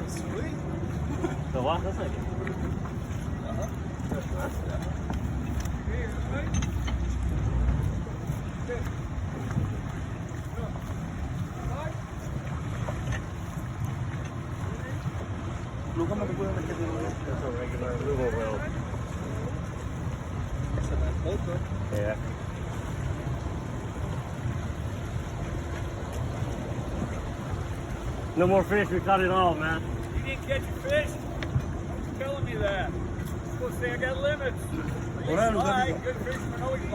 Sweet. The what? That's not good. Luka mo po yung nagkatulungan. That's a regular little rope. It's a nice boat, though. Yeah. No more fish, we caught it all, man. You didn't catch a fish? Why you telling me that? You're supposed to say I got limits. Wala, All lugar right, dito. good fisherman always lie.